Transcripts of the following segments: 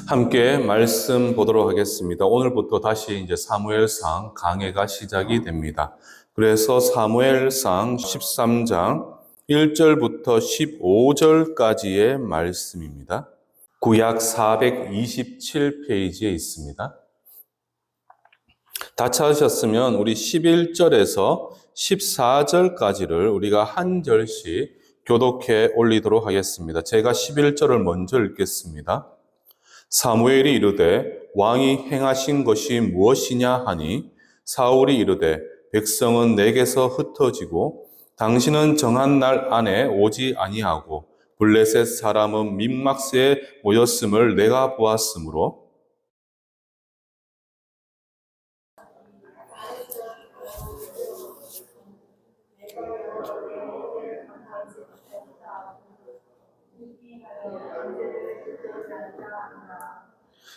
함께 말씀 보도록 하겠습니다. 오늘부터 다시 이제 사무엘상 강해가 시작이 됩니다. 그래서 사무엘상 13장 1절부터 15절까지의 말씀입니다. 구약 427페이지에 있습니다. 다 찾으셨으면 우리 11절에서 14절까지를 우리가 한 절씩 교독해 올리도록 하겠습니다. 제가 11절을 먼저 읽겠습니다. 사무엘이 이르되 왕이 행하신 것이 무엇이냐 하니 사울이 이르되 백성은 내게서 흩어지고 당신은 정한 날 안에 오지 아니하고 블레셋 사람은 믹마스에 모였음을 내가 보았으므로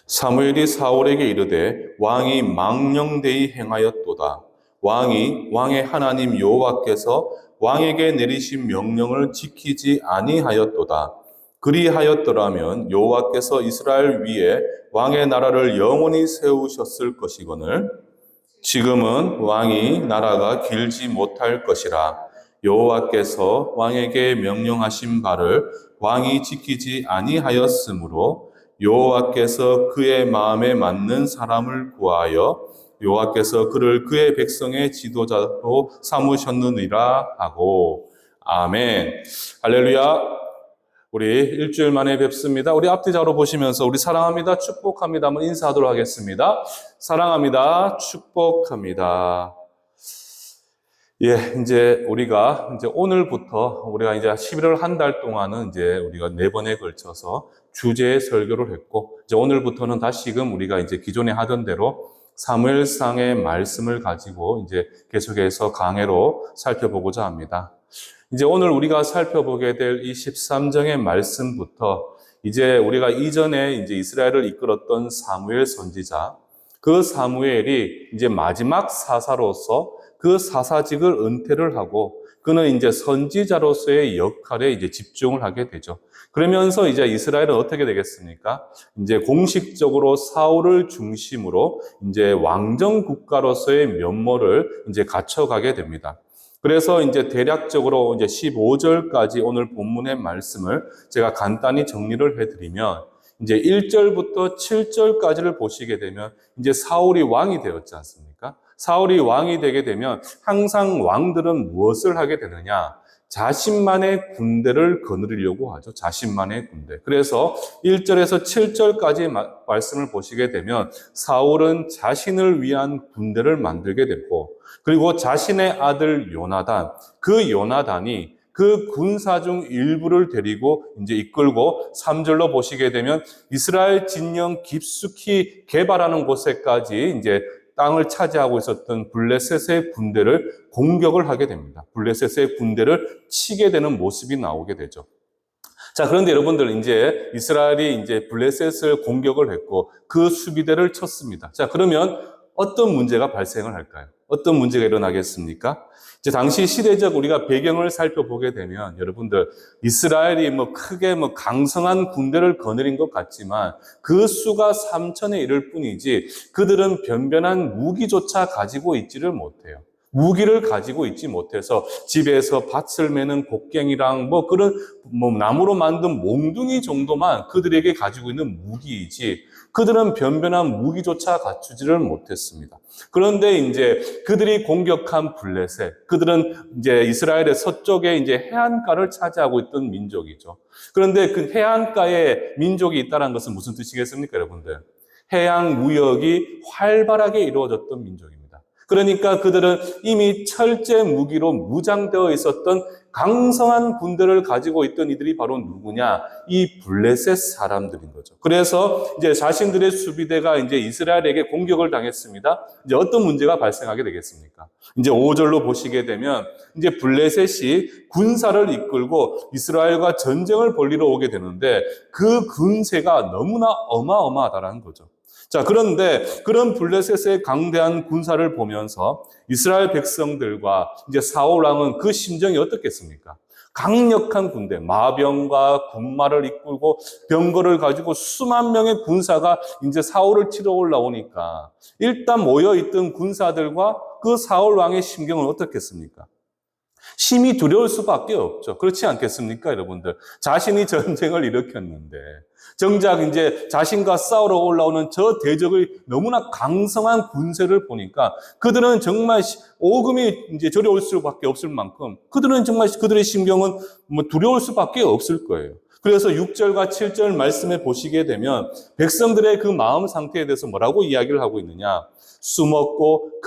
사무엘이 사울에게 이르되 왕이 망령되이 행하였도다. 왕의 하나님 여호와께서 왕에게 내리신 명령을 지키지 아니하였도다. 그리하였더라면 여호와께서 이스라엘 위에 왕의 나라를 영원히 세우셨을 것이거늘 지금은 왕이 나라가 길지 못할 것이라. 여호와께서 왕에게 명령하신 바를 왕이 지키지 아니하였으므로 여호와께서 그의 마음에 맞는 사람을 구하여 여호와께서 그를 그의 백성의 지도자로 삼으셨느니라 하고. 아멘. 할렐루야. 우리 일주일 만에 뵙습니다. 우리 앞뒤자로 보시면서 우리 사랑합니다, 축복합니다 한번 인사하도록 하겠습니다. 사랑합니다, 축복합니다. 이제 우리가 오늘부터 우리가 이제 11월 한 달 동안은 이제 우리가 4번에 걸쳐서 주제 설교를 했고, 이제 오늘부터는 다시금 우리가 이제 기존에 하던 대로 사무엘상의 말씀을 가지고 이제 계속해서 강해로 살펴보고자 합니다. 이제 오늘 우리가 살펴보게 될 이 13장의 말씀부터 이제 우리가 이전에 이제 이스라엘을 이끌었던 사무엘 선지자, 그 사무엘이 이제 마지막 사사로서 그 사사직을 은퇴를 하고 그는 이제 선지자로서의 역할에 이제 집중을 하게 되죠. 그러면서 이제 이스라엘은 어떻게 되겠습니까? 이제 공식적으로 사울을 중심으로 이제 왕정 국가로서의 면모를 이제 갖춰가게 됩니다. 그래서 이제 대략적으로 이제 15절까지 오늘 본문의 말씀을 제가 간단히 정리를 해드리면 이제 1절부터 7절까지를 보시게 되면 이제 사울이 왕이 되었지 않습니까? 사울이 왕이 되게 되면 항상 왕들은 무엇을 하게 되느냐? 자신만의 군대를 거느리려고 하죠. 자신만의 군대. 그래서 1절에서 7절까지 말씀을 보시게 되면 사울은 자신을 위한 군대를 만들게 됐고, 그리고 자신의 아들 요나단, 그 요나단이 그 군사 중 일부를 데리고 이제 이끌고 3절로 보시게 되면 이스라엘 진영 깊숙이 개발하는 곳에까지 이제 땅을 차지하고 있었던 블레셋의 군대를 공격을 하게 됩니다. 블레셋의 군대를 치게 되는 모습이 나오게 되죠. 자, 그런데 여러분들 이제 이스라엘이 이제 블레셋을 공격을 했고 그 수비대를 쳤습니다. 자, 그러면 어떤 문제가 발생을 할까요? 어떤 문제가 일어나겠습니까? 이제 당시 시대적 우리가 배경을 살펴보게 되면 여러분들 이스라엘이 크게 강성한 군대를 거느린 것 같지만 그 수가 3천에 이를 뿐이지 그들은 변변한 무기조차 가지고 있지를 못해요. 무기를 가지고 있지 못해서 집에서 밭을 매는 곡괭이랑 그런 나무로 만든 몽둥이 정도만 그들에게 가지고 있는 무기이지 그들은 변변한 무기조차 갖추지를 못했습니다. 그런데 이제 그들이 공격한 블레셋, 그들은 이제 이스라엘의 서쪽에 이제 해안가를 차지하고 있던 민족이죠. 그런데 그 해안가에 민족이 있다는 것은 무슨 뜻이겠습니까, 여러분들? 해양 무역이 활발하게 이루어졌던 민족입니다. 그러니까 그들은 이미 철제 무기로 무장되어 있었던 강성한 군대를 가지고 있던 이들이 바로 누구냐? 이 블레셋 사람들인 거죠. 그래서 이제 자신들의 수비대가 이제 이스라엘에게 공격을 당했습니다. 이제 어떤 문제가 발생하게 되겠습니까? 이제 5절로 보시게 되면 이제 블레셋이 군사를 이끌고 이스라엘과 전쟁을 벌이러 오게 되는데 그 군세가 너무나 어마어마하다는 거죠. 자, 그런데 그런 블레셋의 강대한 군사를 보면서 이스라엘 백성들과 이제 사울 왕은 그 심정이 어떻겠습니까? 강력한 군대, 마병과 군마를 이끌고 병거를 가지고 수만 명의 군사가 이제 사울을 치러 올라오니까 일단 모여있던 군사들과 그 사울 왕의 심경은 어떻겠습니까? 심히 두려울 수밖에 없죠. 그렇지 않겠습니까, 여러분들? 자신이 전쟁을 일으켰는데, 정작 이제 자신과 싸우러 올라오는 저 대적의 너무나 강성한 군세를 보니까 그들은 정말 오금이 이제 저려올 수밖에 없을 만큼 그들은 정말 그들의 심경은 뭐 두려울 수밖에 없을 거예요. 그래서 6절과 7절 말씀에 보시게 되면 백성들의 그 마음 상태에 대해서 뭐라고 이야기를 하고 있느냐? 숨었고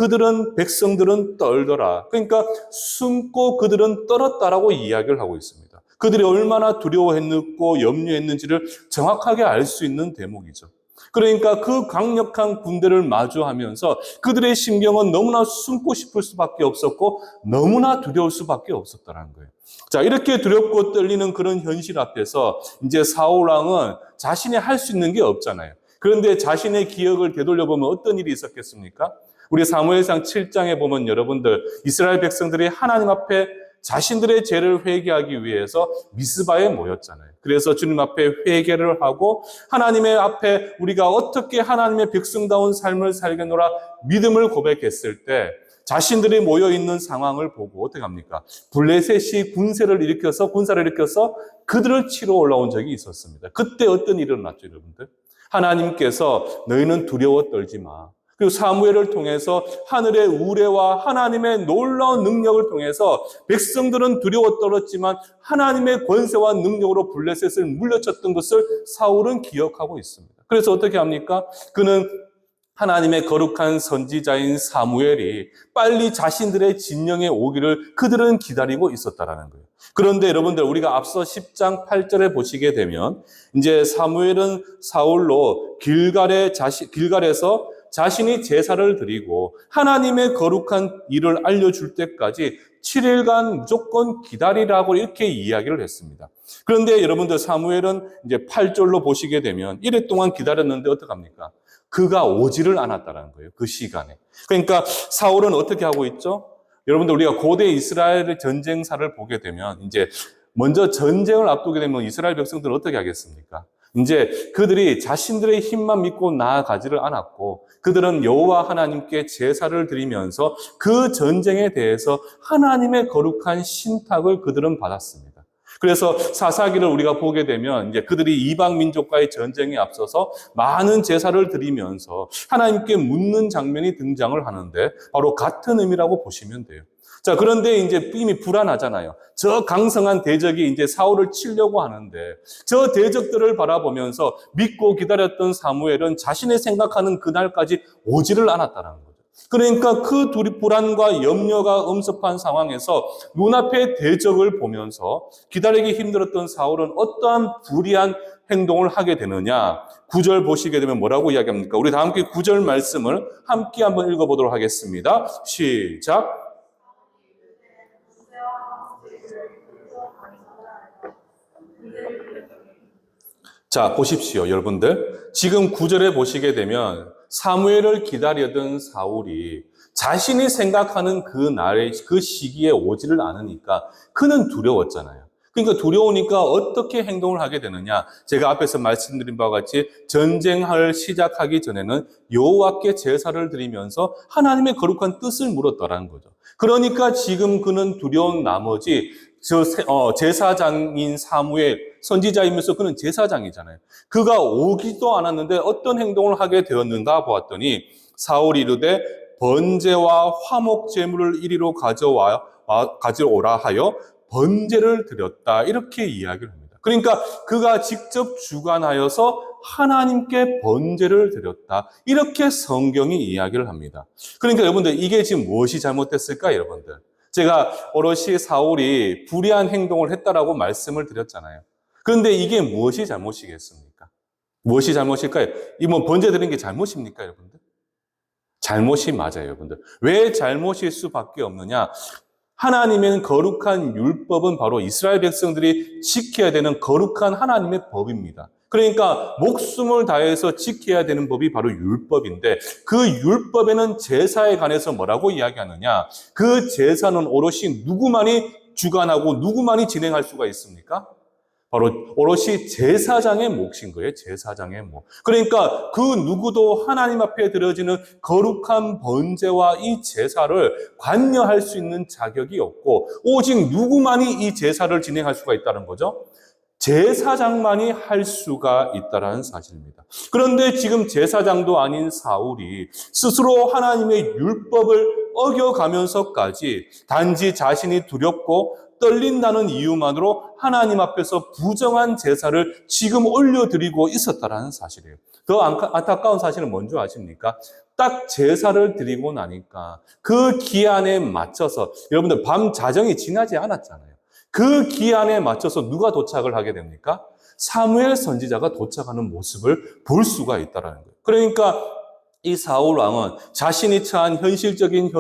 백성들은 떨더라. 그러니까 숨고 그들은 떨었다라고 이야기를 하고 있습니다. 그들이 얼마나 두려워했고 염려했는지를 정확하게 알 수 있는 대목이죠. 그러니까 그 강력한 군대를 마주하면서 그들의 심경은 너무나 숨고 싶을 수밖에 없었고 너무나 두려울 수밖에 없었다는 거예요. 자, 이렇게 두렵고 떨리는 그런 현실 앞에서 이제 사울 왕은 자신이 할 수 있는 게 없잖아요. 그런데 자신의 기억을 되돌려보면 어떤 일이 있었겠습니까? 우리 사무엘상 7장에 보면 여러분들 이스라엘 백성들이 하나님 앞에 자신들의 죄를 회개하기 위해서 미스바에 모였잖아요. 그래서 주님 앞에 회개를 하고 하나님의 앞에 우리가 어떻게 하나님의 백성다운 삶을 살겠노라 믿음을 고백했을 때 자신들이 모여있는 상황을 보고 어떻게 합니까? 블레셋이 군사를 일으켜서 그들을 치러 올라온 적이 있었습니다. 그때 어떤 일이 일어났죠, 여러분들? 하나님께서 너희는 두려워 떨지 마. 그리고 사무엘을 통해서 하늘의 우레와 하나님의 놀라운 능력을 통해서 백성들은 두려워 떨었지만 하나님의 권세와 능력으로 블레셋을 물려쳤던 것을 사울은 기억하고 있습니다. 그래서 어떻게 합니까? 그는 하나님의 거룩한 선지자인 사무엘이 빨리 자신들의 진영에 오기를 그들은 기다리고 있었다라는 거예요. 그런데 여러분들 우리가 앞서 10장 8절에 보시게 되면 이제 사무엘은 사울로 길갈에서 자신이 제사를 드리고 하나님의 거룩한 일을 알려줄 때까지 7일간 무조건 기다리라고 이렇게 이야기를 했습니다. 그런데 여러분들 사무엘은 이제 8절로 보시게 되면 이래 동안 기다렸는데 어떡합니까? 그가 오지를 않았다는 거예요. 그 시간에. 그러니까 사울은 어떻게 하고 있죠? 여러분들 우리가 고대 이스라엘의 전쟁사를 보게 되면 이제 먼저 전쟁을 앞두게 되면 이스라엘 백성들은 어떻게 하겠습니까? 이제 그들이 자신들의 힘만 믿고 나아가지를 않았고 그들은 여호와 하나님께 제사를 드리면서 그 전쟁에 대해서 하나님의 거룩한 신탁을 그들은 받았습니다. 그래서 사사기를 우리가 보게 되면 이제 그들이 이방 민족과의 전쟁에 앞서서 많은 제사를 드리면서 하나님께 묻는 장면이 등장을 하는데 바로 같은 의미라고 보시면 돼요. 자, 그런데 이제 이미 불안하잖아요. 저 강성한 대적이 이제 사울을 치려고 하는데 저 대적들을 바라보면서 믿고 기다렸던 사무엘은 자신의 생각하는 그날까지 오지를 않았다는 거죠. 그러니까 그 불안과 염려가 엄습한 상황에서 눈앞의 대적을 보면서 기다리기 힘들었던 사울은 어떠한 불의한 행동을 하게 되느냐. 9절 보시게 되면 뭐라고 이야기합니까? 우리 다 함께 9절 말씀을 함께 한번 읽어보도록 하겠습니다. 시작. 자, 보십시오, 여러분들. 지금 9절에 보시게 되면 사무엘을 기다리던 사울이 자신이 생각하는 그 날의 그 시기에 오지를 않으니까 그는 두려웠잖아요. 그러니까 두려우니까 어떻게 행동을 하게 되느냐? 제가 앞에서 말씀드린 바와 같이 전쟁을 시작하기 전에는 여호와께 제사를 드리면서 하나님의 거룩한 뜻을 물었다라는 거죠. 그러니까 지금 그는 두려운 나머지 제사장인 사무엘, 선지자이면서 그는 제사장이잖아요. 그가 오기도 않았는데 어떤 행동을 하게 되었는가 보았더니 사울이 이르되 번제와 화목 제물을 이리로 가져오라 하여 번제를 드렸다. 이렇게 이야기를 합니다. 그러니까 그가 직접 주관하여서 하나님께 번제를 드렸다. 이렇게 성경이 이야기를 합니다. 그러니까 여러분들 이게 지금 무엇이 잘못됐을까, 여러분들? 제가 오롯이 사울이 불의한 행동을 했다라고 말씀을 드렸잖아요. 그런데 이게 무엇이 잘못이겠습니까? 무엇이 잘못일까요? 뭐 번제 드린 게 잘못입니까, 여러분들? 잘못이 맞아요, 여러분들. 왜 잘못일 수밖에 없느냐? 하나님의 거룩한 율법은 바로 이스라엘 백성들이 지켜야 되는 거룩한 하나님의 법입니다. 그러니까 목숨을 다해서 지켜야 되는 법이 바로 율법인데 그 율법에는 제사에 관해서 뭐라고 이야기하느냐? 그 제사는 오롯이 누구만이 주관하고 누구만이 진행할 수가 있습니까? 바로 오롯이 제사장의 몫인 거예요. 제사장의 몫. 그러니까 그 누구도 하나님 앞에 드려지는 거룩한 번제와 이 제사를 관여할 수 있는 자격이 없고 오직 누구만이 이 제사를 진행할 수가 있다는 거죠. 제사장만이 할 수가 있다는 사실입니다. 그런데 지금 제사장도 아닌 사울이 스스로 하나님의 율법을 어겨가면서까지 단지 자신이 두렵고 떨린다는 이유만으로 하나님 앞에서 부정한 제사를 지금 올려드리고 있었다는 사실이에요. 더 안타까운 사실은 뭔지 아십니까? 딱 제사를 드리고 나니까 그 기한에 맞춰서 여러분들 밤 자정이 지나지 않았잖아요. 그 기한에 맞춰서 누가 도착을 하게 됩니까? 사무엘 선지자가 도착하는 모습을 볼 수가 있다는 거예요. 그러니까 이 사울 왕은 자신이 처한 현실적인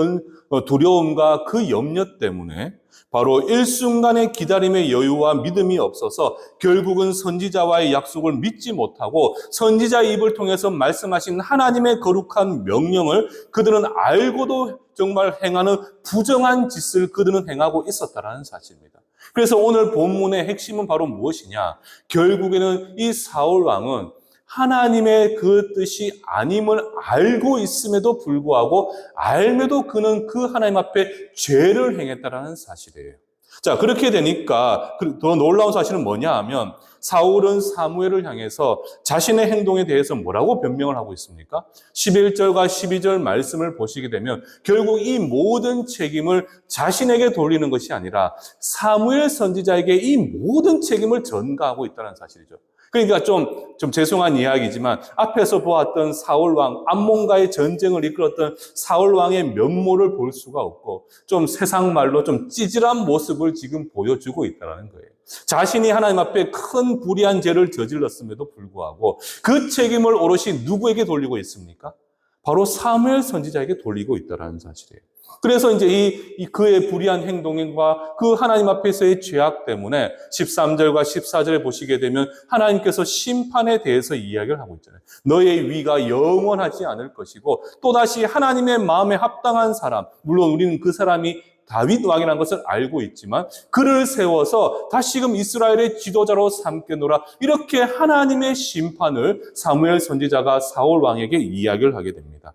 두려움과 그 염려 때문에 바로 일순간의 기다림의 여유와 믿음이 없어서 결국은 선지자와의 약속을 믿지 못하고 선지자의 입을 통해서 말씀하신 하나님의 거룩한 명령을 그들은 알고도 정말 행하는 부정한 짓을 그들은 행하고 있었다는 사실입니다. 그래서 오늘 본문의 핵심은 바로 무엇이냐? 결국에는 이 사울 왕은 하나님의 그 뜻이 아님을 알고 있음에도 불구하고 알매도 그는 그 하나님 앞에 죄를 행했다는 사실이에요. 자, 그렇게 되니까 더 놀라운 사실은 뭐냐 하면 사울은 사무엘을 향해서 자신의 행동에 대해서 뭐라고 변명을 하고 있습니까? 11절과 12절 말씀을 보시게 되면 결국 이 모든 책임을 자신에게 돌리는 것이 아니라 사무엘 선지자에게 이 모든 책임을 전가하고 있다는 사실이죠. 그러니까 좀 죄송한 이야기지만 앞에서 보았던 사울왕, 암몬과의 전쟁을 이끌었던 사울왕의 면모를 볼 수가 없고 좀 세상 말로 좀 찌질한 모습을 지금 보여주고 있다는 거예요. 자신이 하나님 앞에 큰 불의한 죄를 저질렀음에도 불구하고 그 책임을 오롯이 누구에게 돌리고 있습니까? 바로 사무엘 선지자에게 돌리고 있다는 사실이에요. 그래서 이제 그의 불의한 행동과 그 하나님 앞에서의 죄악 때문에 13절과 14절에 보시게 되면 하나님께서 심판에 대해서 이야기를 하고 있잖아요. 너의 위가 영원하지 않을 것이고 또다시 하나님의 마음에 합당한 사람, 물론 우리는 그 사람이 다윗 왕이라는 것을 알고 있지만 그를 세워서 다시금 이스라엘의 지도자로 삼겠노라 이렇게 하나님의 심판을 사무엘 선지자가 사울 왕에게 이야기를 하게 됩니다.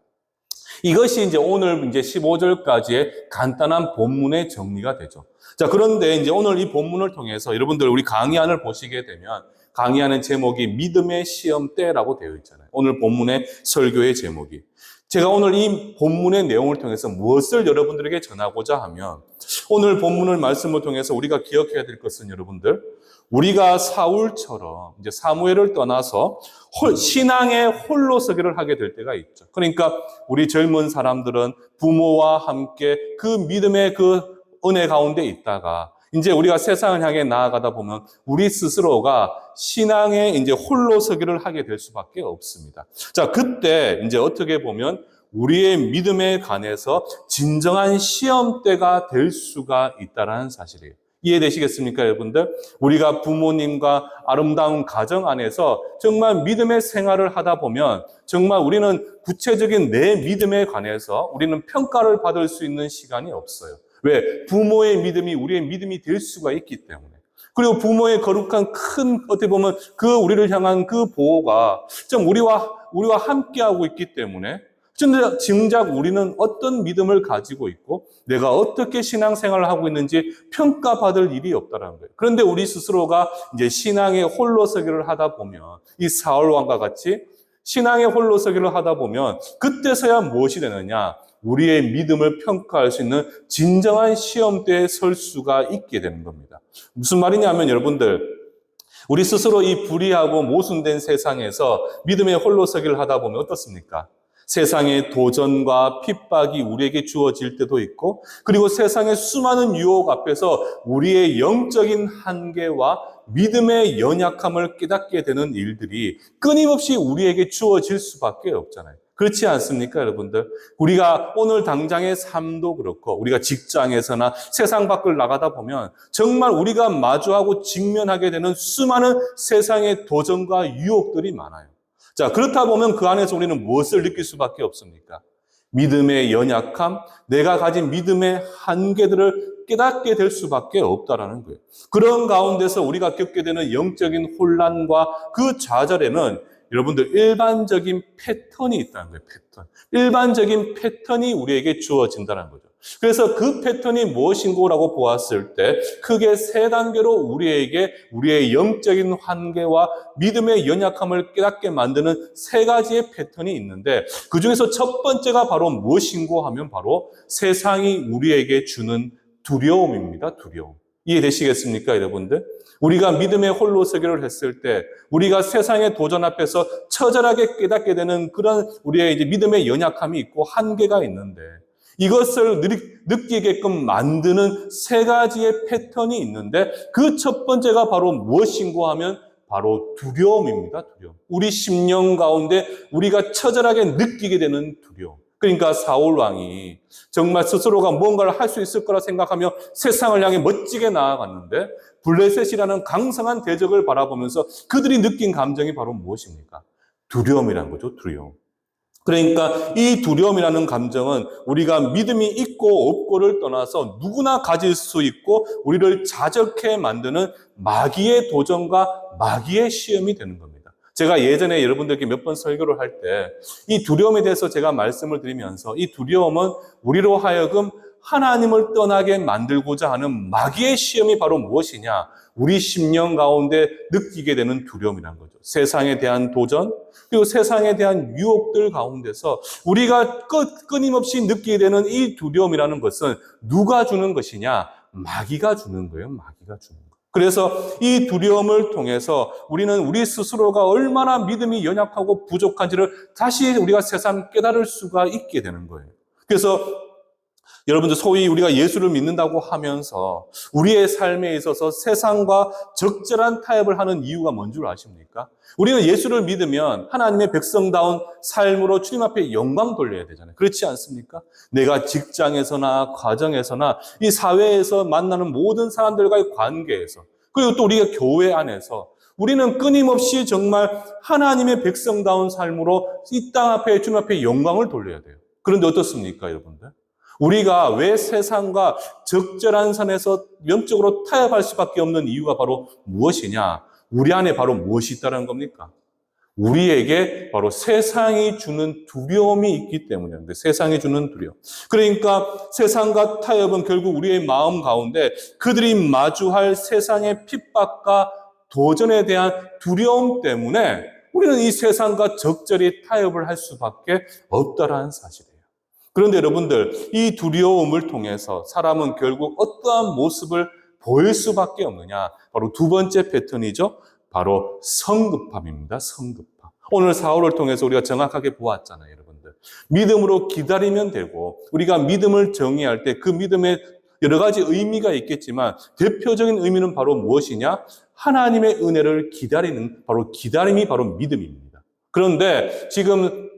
이것이 이제 오늘 이제 15절까지의 간단한 본문의 정리가 되죠. 자, 그런데 이제 오늘 이 본문을 통해서 여러분들 우리 강의안을 보시게 되면 강의하는 제목이 믿음의 시험대라고 되어 있잖아요. 오늘 본문의 설교의 제목이. 제가 오늘 이 본문의 내용을 통해서 무엇을 여러분들에게 전하고자 하면 오늘 본문을 말씀을 통해서 우리가 기억해야 될 것은 여러분들 우리가 사울처럼 이제 사무엘을 떠나서 신앙의 홀로서기를 하게 될 때가 있죠. 그러니까 우리 젊은 사람들은 부모와 함께 그 믿음의 그 은혜 가운데 있다가 이제 우리가 세상을 향해 나아가다 보면 우리 스스로가 신앙의 이제 홀로서기를 하게 될 수밖에 없습니다. 자, 그때 이제 어떻게 보면 우리의 믿음에 관해서 진정한 시험대가 될 수가 있다는 사실이에요. 이해되시겠습니까, 여러분들? 우리가 부모님과 아름다운 가정 안에서 정말 믿음의 생활을 하다 보면 정말 우리는 구체적인 내 믿음에 관해서 우리는 평가를 받을 수 있는 시간이 없어요. 왜? 부모의 믿음이 우리의 믿음이 될 수가 있기 때문에. 그리고 부모의 거룩한 큰 어떻게 보면 그 우리를 향한 그 보호가 좀 우리와 함께하고 있기 때문에 정작 우리는 어떤 믿음을 가지고 있고 내가 어떻게 신앙생활을 하고 있는지 평가받을 일이 없다는 거예요. 그런데 우리 스스로가 이제 신앙의 홀로서기를 하다 보면 이 사울 왕과 같이 신앙의 홀로서기를 하다 보면 그때서야 무엇이 되느냐? 우리의 믿음을 평가할 수 있는 진정한 시험대에 설 수가 있게 되는 겁니다. 무슨 말이냐면 여러분들 우리 스스로 이 불의하고 모순된 세상에서 믿음의 홀로서기를 하다 보면 어떻습니까? 세상의 도전과 핍박이 우리에게 주어질 때도 있고 그리고 세상의 수많은 유혹 앞에서 우리의 영적인 한계와 믿음의 연약함을 깨닫게 되는 일들이 끊임없이 우리에게 주어질 수밖에 없잖아요. 그렇지 않습니까, 여러분들? 우리가 오늘 당장의 삶도 그렇고 우리가 직장에서나 세상 밖을 나가다 보면 정말 우리가 마주하고 직면하게 되는 수많은 세상의 도전과 유혹들이 많아요. 자, 그렇다 보면 그 안에서 우리는 무엇을 느낄 수밖에 없습니까? 믿음의 연약함, 내가 가진 믿음의 한계들을 깨닫게 될 수밖에 없다라는 거예요. 그런 가운데서 우리가 겪게 되는 영적인 혼란과 그 좌절에는 여러분들 일반적인 패턴이 있다는 거예요. 패턴. 일반적인 패턴이 우리에게 주어진다는 거죠. 그래서 그 패턴이 무엇인고라고 보았을 때 크게 세 단계로 우리에게 우리의 영적인 한계와 믿음의 연약함을 깨닫게 만드는 세 가지의 패턴이 있는데 그 중에서 첫 번째가 바로 무엇인고 하면 바로 세상이 우리에게 주는 두려움입니다. 두려움. 이해되시겠습니까, 여러분들? 우리가 믿음의 홀로서기를 했을 때 우리가 세상의 도전 앞에서 처절하게 깨닫게 되는 그런 우리의 이제 믿음의 연약함이 있고 한계가 있는데 이것을 느끼게끔 만드는 세 가지의 패턴이 있는데 그 첫 번째가 바로 무엇인고 하면 바로 두려움입니다. 두려움. 우리 심령 가운데 우리가 처절하게 느끼게 되는 두려움. 그러니까 사울 왕이 정말 스스로가 뭔가를 할 수 있을 거라 생각하며 세상을 향해 멋지게 나아갔는데 블레셋이라는 강성한 대적을 바라보면서 그들이 느낀 감정이 바로 무엇입니까? 두려움이라는 거죠. 두려움. 그러니까 이 두려움이라는 감정은 우리가 믿음이 있고 없고를 떠나서 누구나 가질 수 있고 우리를 자적해 만드는 마귀의 도전과 마귀의 시험이 되는 겁니다. 제가 예전에 여러분들께 몇 번 설교를 할 때 이 두려움에 대해서 제가 말씀을 드리면서 이 두려움은 우리로 하여금 하나님을 떠나게 만들고자 하는 마귀의 시험이 바로 무엇이냐? 우리 심령 가운데 느끼게 되는 두려움이라는 거죠. 세상에 대한 도전, 그리고 세상에 대한 유혹들 가운데서 우리가 끊임없이 느끼게 되는 이 두려움이라는 것은 누가 주는 것이냐? 마귀가 주는 거예요. 마귀가 주는 거예요. 그래서 이 두려움을 통해서 우리는 우리 스스로가 얼마나 믿음이 연약하고 부족한지를 다시 우리가 새삼 깨달을 수가 있게 되는 거예요. 그래서 여러분들 소위 우리가 예수를 믿는다고 하면서 우리의 삶에 있어서 세상과 적절한 타협을 하는 이유가 뭔 줄 아십니까? 우리는 예수를 믿으면 하나님의 백성다운 삶으로 주님 앞에 영광 돌려야 되잖아요. 그렇지 않습니까? 내가 직장에서나 가정에서나 이 사회에서 만나는 모든 사람들과의 관계에서 그리고 또 우리가 교회 안에서 우리는 끊임없이 정말 하나님의 백성다운 삶으로 이 땅 앞에 주님 앞에 영광을 돌려야 돼요. 그런데 어떻습니까, 여러분들? 우리가 왜 세상과 적절한 선에서 영적으로 타협할 수밖에 없는 이유가 바로 무엇이냐? 우리 안에 바로 무엇이 있다는 겁니까? 우리에게 바로 세상이 주는 두려움이 있기 때문인데 세상이 주는 두려움. 그러니까 세상과 타협은 결국 우리의 마음 가운데 그들이 마주할 세상의 핍박과 도전에 대한 두려움 때문에 우리는 이 세상과 적절히 타협을 할 수밖에 없다라는 사실이에요. 그런데 여러분들, 이 두려움을 통해서 사람은 결국 어떠한 모습을 보일 수밖에 없느냐? 바로 두 번째 패턴이죠. 바로 성급함입니다. 성급함. 오늘 사울을 통해서 우리가 정확하게 보았잖아요, 여러분들. 믿음으로 기다리면 되고 우리가 믿음을 정의할 때 그 믿음에 여러 가지 의미가 있겠지만 대표적인 의미는 바로 무엇이냐? 하나님의 은혜를 기다리는 바로 기다림이 바로 믿음입니다. 그런데 지금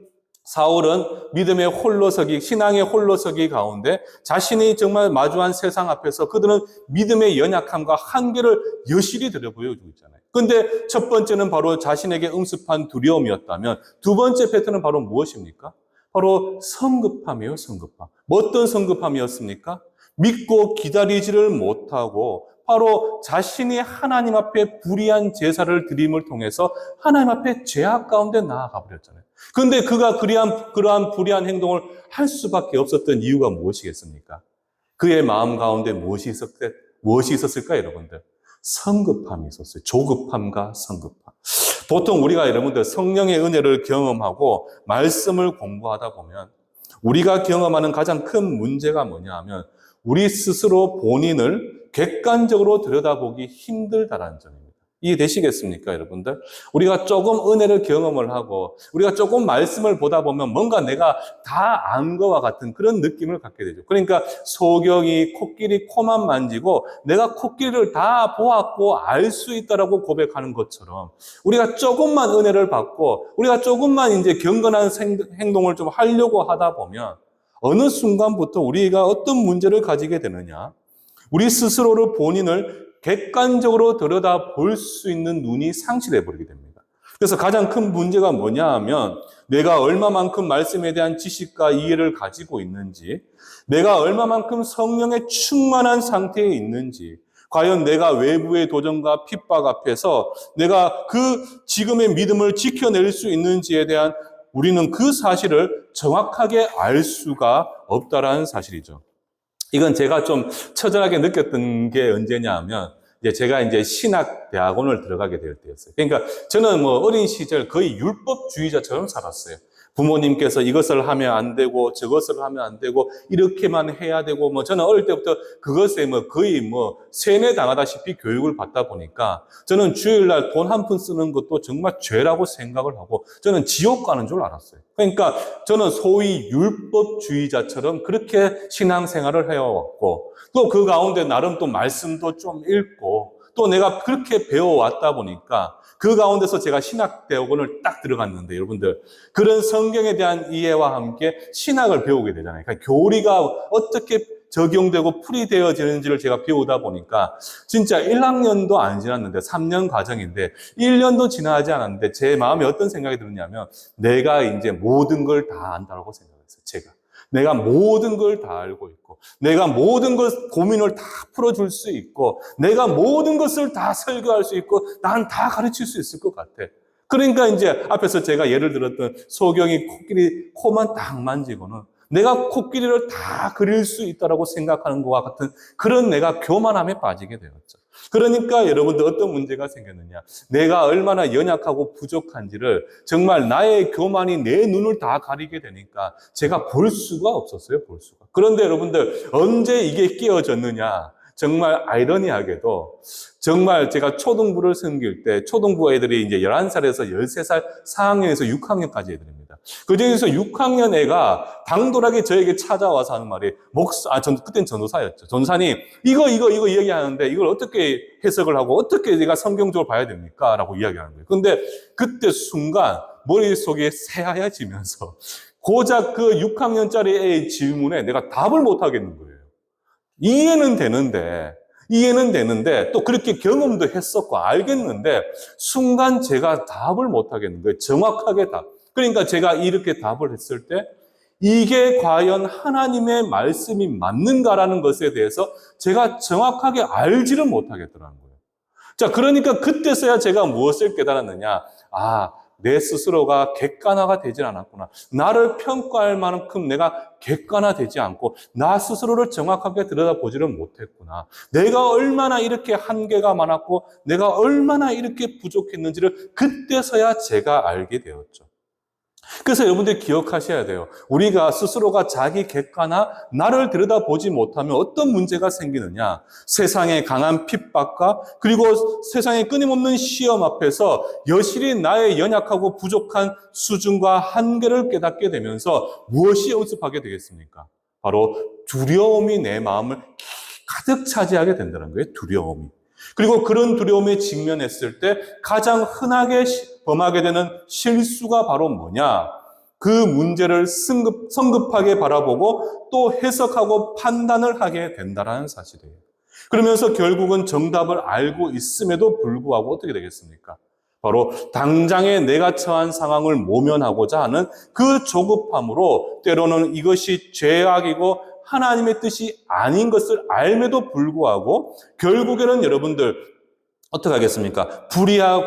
사울은 믿음의 홀로서기, 신앙의 홀로서기 가운데 자신이 정말 마주한 세상 앞에서 그들은 믿음의 연약함과 한계를 여실히 들여 보여주고 있잖아요. 그런데 첫 번째는 바로 자신에게 응습한 두려움이었다면 두 번째 패턴은 바로 무엇입니까? 바로 성급함이에요, 성급함. 어떤 성급함이었습니까? 믿고 기다리지를 못하고 바로 자신이 하나님 앞에 불의한 제사를 드림을 통해서 하나님 앞에 죄악 가운데 나아가 버렸잖아요. 그런데 그가 그러한 불의한 행동을 할 수밖에 없었던 이유가 무엇이겠습니까? 그의 마음 가운데 무엇이 있었을까요, 여러분들? 성급함이 있었어요. 조급함과 성급함. 보통 우리가 여러분들 성령의 은혜를 경험하고 말씀을 공부하다 보면 우리가 경험하는 가장 큰 문제가 뭐냐 하면 우리 스스로 본인을 객관적으로 들여다보기 힘들다라는 점입니다. 이해되시겠습니까, 여러분들? 우리가 조금 은혜를 경험을 하고 우리가 조금 말씀을 보다 보면 뭔가 내가 다 안 거와 같은 그런 느낌을 갖게 되죠. 그러니까 소경이 코끼리 코만 만지고 내가 코끼리를 다 보았고 알 수 있다라고 고백하는 것처럼 우리가 조금만 은혜를 받고 우리가 조금만 이제 경건한 행동을 좀 하려고 하다 보면 어느 순간부터 우리가 어떤 문제를 가지게 되느냐? 우리 스스로를 본인을 객관적으로 들여다볼 수 있는 눈이 상실해 버리게 됩니다. 그래서 가장 큰 문제가 뭐냐 하면 내가 얼마만큼 말씀에 대한 지식과 이해를 가지고 있는지, 내가 얼마만큼 성령에 충만한 상태에 있는지, 과연 내가 외부의 도전과 핍박 앞에서 내가 그 지금의 믿음을 지켜낼 수 있는지에 대한 우리는 그 사실을 정확하게 알 수가 없다라는 사실이죠. 이건 제가 좀 처절하게 느꼈던 게 언제냐 하면 제가 신학대학원을 들어가게 될 때였어요. 그러니까 저는 어린 시절 거의 율법주의자처럼 살았어요. 부모님께서 이것을 하면 안 되고 저것을 하면 안 되고 이렇게만 해야 되고 저는 어릴 때부터 그것에 거의 세뇌 당하다시피 교육을 받다 보니까 저는 주일날 돈 한 푼 쓰는 것도 정말 죄라고 생각을 하고 저는 지옥 가는 줄 알았어요. 그러니까 저는 소위 율법주의자처럼 그렇게 신앙생활을 해왔고 또 그 가운데 나름 또 말씀도 좀 읽고 또 내가 그렇게 배워왔다 보니까 그 가운데서 제가 신학대학원을 딱 들어갔는데 여러분들 그런 성경에 대한 이해와 함께 신학을 배우게 되잖아요. 그러니까 교리가 어떻게 적용되고 풀이되어지는지를 제가 배우다 보니까 진짜 1학년도 안 지났는데 3년 과정인데 1년도 지나지 않았는데 제 마음에 어떤 생각이 들었냐면 내가 이제 모든 걸 다 안다고 생각했어요. 제가. 내가 모든 걸 다 알고 있고 내가 모든 것 고민을 다 풀어줄 수 있고 내가 모든 것을 다 설교할 수 있고 난 다 가르칠 수 있을 것 같아. 그러니까 앞에서 제가 예를 들었던 소경이 코끼리 코만 딱 만지고는 내가 코끼리를 다 그릴 수 있다라고 생각하는 것과 같은 그런 내가 교만함에 빠지게 되었죠. 그러니까 여러분들 어떤 문제가 생겼느냐. 내가 얼마나 연약하고 부족한지를 정말 나의 교만이 내 눈을 다 가리게 되니까 제가 볼 수가 없었어요. 볼 수가. 그런데 여러분들 언제 이게 끼어졌느냐. 정말 아이러니하게도 정말 제가 초등부를 섬길 때 초등부 애들이 이제 11살에서 13살 4학년에서 6학년까지 애들입니다. 그중에서 6학년 애가 당돌하게 저에게 찾아와서 하는 말이 그땐 전도사였죠. 전도사님 이거 이야기하는데 이걸 어떻게 해석을 하고 어떻게 내가 성경적으로 봐야 됩니까? 라고 이야기하는 거예요. 근데 그때 순간 머릿속이 새하얘지면서 고작 그 6학년짜리 애의 질문에 내가 답을 못 하겠는 거예요. 이해는 되는데 또 그렇게 경험도 했었고 알겠는데 순간 제가 답을 못 하겠는 거예요. 정확하게 답. 그러니까 제가 이렇게 답을 했을 때 이게 과연 하나님의 말씀이 맞는가라는 것에 대해서 제가 정확하게 알지를 못하겠더라는 거예요. 자, 그러니까 그때서야 제가 무엇을 깨달았느냐. 내 스스로가 객관화가 되질 않았구나. 나를 평가할 만큼 내가 객관화되지 않고 나 스스로를 정확하게 들여다보지를 못했구나. 내가 얼마나 이렇게 한계가 많았고 내가 얼마나 이렇게 부족했는지를 그때서야 제가 알게 되었죠. 그래서 여러분들이 기억하셔야 돼요. 우리가 스스로가 자기 객관화, 나를 들여다보지 못하면 어떤 문제가 생기느냐. 세상의 강한 핍박과 그리고 세상의 끊임없는 시험 앞에서 여실히 나의 연약하고 부족한 수준과 한계를 깨닫게 되면서 무엇이 연습하게 되겠습니까? 바로 두려움이 내 마음을 가득 차지하게 된다는 거예요. 두려움이. 그리고 그런 두려움에 직면했을 때 가장 흔하게 범하게 되는 실수가 바로 뭐냐? 그 문제를 성급하게 바라보고 또 해석하고 판단을 하게 된다는 사실이에요. 그러면서 결국은 정답을 알고 있음에도 불구하고 어떻게 되겠습니까? 바로 당장에 내가 처한 상황을 모면하고자 하는 그 조급함으로 때로는 이것이 죄악이고 하나님의 뜻이 아닌 것을 알매도 불구하고 결국에는 여러분들 어떻게 하겠습니까?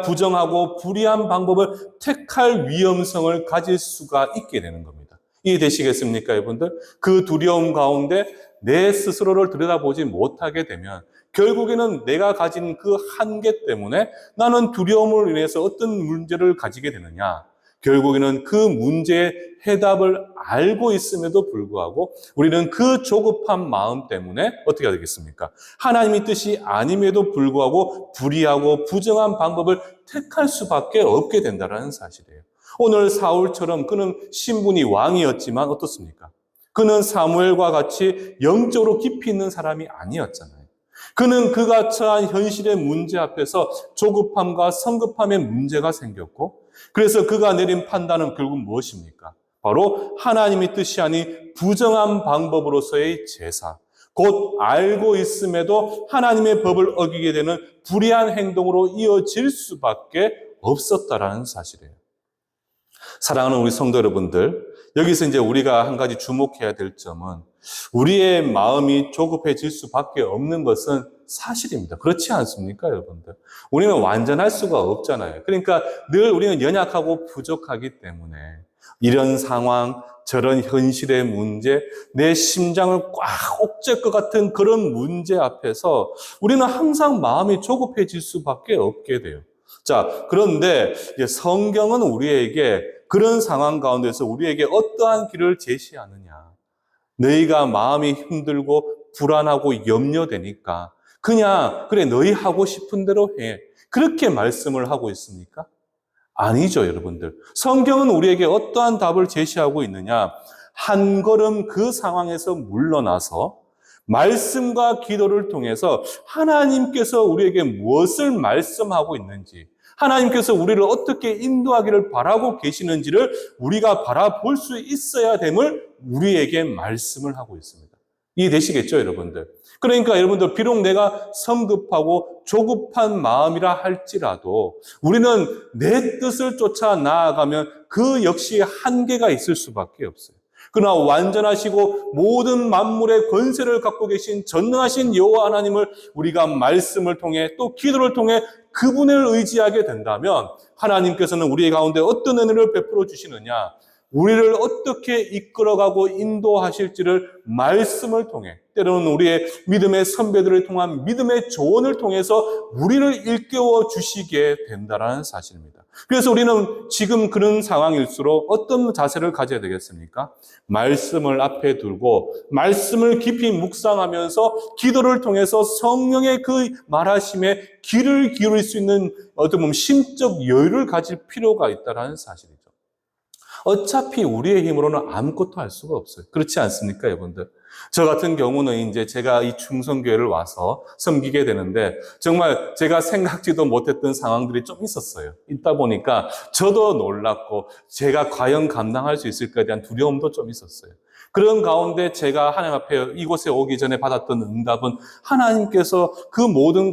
부정하고 불의한 방법을 택할 위험성을 가질 수가 있게 되는 겁니다. 이해되시겠습니까, 여러분들? 그 두려움 가운데 내 스스로를 들여다보지 못하게 되면 결국에는 내가 가진 그 한계 때문에 나는 두려움을 인해서 어떤 문제를 가지게 되느냐? 결국에는 그 문제의 해답을 알고 있음에도 불구하고 우리는 그 조급한 마음 때문에 어떻게 하겠습니까? 하나님의 뜻이 아님에도 불구하고 불의하고 부정한 방법을 택할 수밖에 없게 된다는 사실이에요. 오늘 사울처럼 그는 신분이 왕이었지만 어떻습니까? 그는 사무엘과 같이 영적으로 깊이 있는 사람이 아니었잖아요. 그는 그가 처한 현실의 문제 앞에서 조급함과 성급함의 문제가 생겼고 그래서 그가 내린 판단은 결국 무엇입니까? 바로 하나님의 뜻이 아닌 부정한 방법으로서의 제사. 곧 알고 있음에도 하나님의 법을 어기게 되는 불의한 행동으로 이어질 수밖에 없었다라는 사실이에요. 사랑하는 우리 성도 여러분들, 여기서 이제 우리가 한 가지 주목해야 될 점은 우리의 마음이 조급해질 수밖에 없는 것은 사실입니다. 그렇지 않습니까, 여러분들? 우리는 완전할 수가 없잖아요. 그러니까 늘 우리는 연약하고 부족하기 때문에 이런 상황, 저런 현실의 문제, 내 심장을 꽉 옥죄 것 같은 그런 문제 앞에서 우리는 항상 마음이 조급해질 수밖에 없게 돼요. 자, 그런데 이제 성경은 우리에게 그런 상황 가운데서 우리에게 어떠한 길을 제시하느냐. 너희가 마음이 힘들고 불안하고 염려되니까 그냥 그래 너희 하고 싶은 대로 해. 그렇게 말씀을 하고 있습니까? 아니죠, 여러분들. 성경은 우리에게 어떠한 답을 제시하고 있느냐. 한 걸음 그 상황에서 물러나서 말씀과 기도를 통해서 하나님께서 우리에게 무엇을 말씀하고 있는지, 하나님께서 우리를 어떻게 인도하기를 바라고 계시는지를 우리가 바라볼 수 있어야 됨을 우리에게 말씀을 하고 있습니다. 이해되시겠죠, 여러분들? 그러니까 여러분들 비록 내가 성급하고 조급한 마음이라 할지라도 우리는 내 뜻을 쫓아 나아가면 그 역시 한계가 있을 수밖에 없어요. 그러나 완전하시고 모든 만물의 권세를 갖고 계신 전능하신 여호와 하나님을 우리가 말씀을 통해 또 기도를 통해 그분을 의지하게 된다면 하나님께서는 우리 가운데 어떤 은혜를 베풀어 주시느냐, 우리를 어떻게 이끌어가고 인도하실지를 말씀을 통해, 때로는 우리의 믿음의 선배들을 통한 믿음의 조언을 통해서 우리를 일깨워 주시게 된다는 사실입니다. 그래서 우리는 지금 그런 상황일수록 어떤 자세를 가져야 되겠습니까? 말씀을 앞에 두고 말씀을 깊이 묵상하면서 기도를 통해서 성령의 그 말하심에 귀를 기울일 수 있는 어떤 보면 심적 여유를 가질 필요가 있다는 사실이죠. 어차피 우리의 힘으로는 아무것도 할 수가 없어요. 그렇지 않습니까, 여러분들? 저 같은 경우는 이제 제가 이 충성교회를 와서 섬기게 되는데 정말 제가 생각지도 못했던 상황들이 좀 있었어요. 있다 보니까 저도 놀랐고 제가 과연 감당할 수 있을까에 대한 두려움도 좀 있었어요. 그런 가운데 제가 하나님 앞에 이곳에 오기 전에 받았던 응답은 하나님께서 그 모든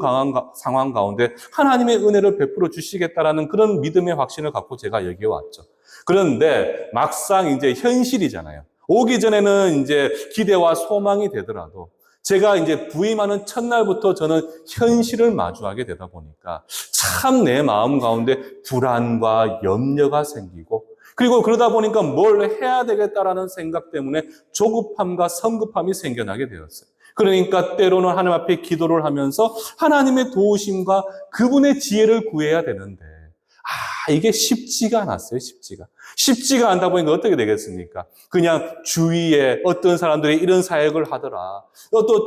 상황 가운데 하나님의 은혜를 베풀어 주시겠다라는 그런 믿음의 확신을 갖고 제가 여기에 왔죠. 그런데 막상 이제 현실이잖아요. 오기 전에는 이제 기대와 소망이 되더라도 제가 이제 부임하는 첫날부터 저는 현실을 마주하게 되다 보니까 참 내 마음 가운데 불안과 염려가 생기고 그리고 그러다 보니까 뭘 해야 되겠다라는 생각 때문에 조급함과 성급함이 생겨나게 되었어요. 그러니까 때로는 하나님 앞에 기도를 하면서 하나님의 도우심과 그분의 지혜를 구해야 되는데 이게 쉽지가 않았어요, 쉽지가 않다 보니까 어떻게 되겠습니까? 그냥 주위에 어떤 사람들이 이런 사역을 하더라.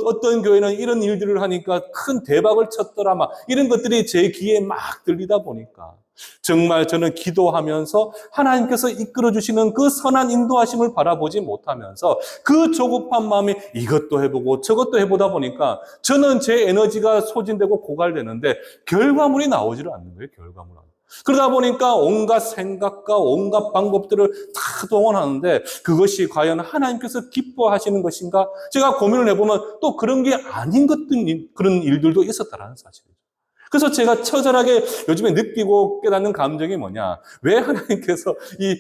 어떤 교회는 이런 일들을 하니까 큰 대박을 쳤더라. 막 이런 것들이 제 귀에 막 들리다 보니까 정말 저는 기도하면서 하나님께서 이끌어주시는 그 선한 인도하심을 바라보지 못하면서 그 조급한 마음에 이것도 해보고 저것도 해보다 보니까 저는 제 에너지가 소진되고 고갈되는데 결과물이 나오지를 않는 거예요, 결과물. 그러다 보니까 온갖 생각과 온갖 방법들을 다 동원하는데 그것이 과연 하나님께서 기뻐하시는 것인가? 제가 고민을 해보면 또 그런 게 아닌 그런 일들도 있었다는 사실이죠. 그래서 제가 처절하게 요즘에 느끼고 깨닫는 감정이 뭐냐? 왜 하나님께서 이